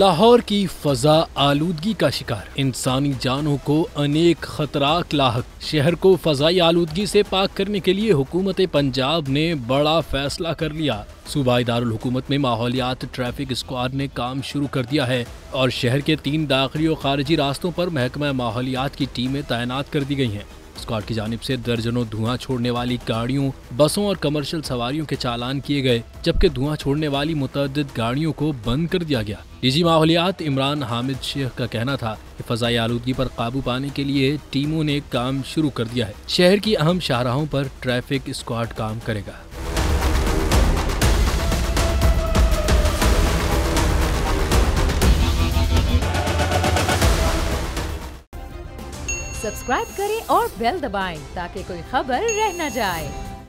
लाहौर की फजा आलूदगी का शिकार, इंसानी जानों को अनेक खतरात लाहक। शहर को फजाई आलूदगी से पाक करने के लिए हुकूमत पंजाब ने बड़ा फैसला कर लिया। सूबाई दारुल हुकूमत में माहौलियात ट्रैफिक स्क्वाड ने काम शुरू कर दिया है और शहर के 3 दाखिली और खारिजी रास्तों पर महकमा माहौलियात की टीमें तैनात कर दी गई हैं। स्क्वाड की जानिब से दर्जनों धुआं छोड़ने वाली गाड़ियों, बसों और कमर्शियल सवारियों के चालान किए गए, जबकि धुआं छोड़ने वाली मुतअद्दिद गाड़ियों को बंद कर दिया गया। डीजी माहौलियात इमरान हामिद शेख का कहना था कि फजाई आलूदगी पर काबू पाने के लिए टीमों ने काम शुरू कर दिया है। शहर की अहम शाहराहों पर ट्रैफिक स्क्वाड काम करेगा। सब्सक्राइब करें और बेल दबाएं ताकि कोई खबर रह न जाए।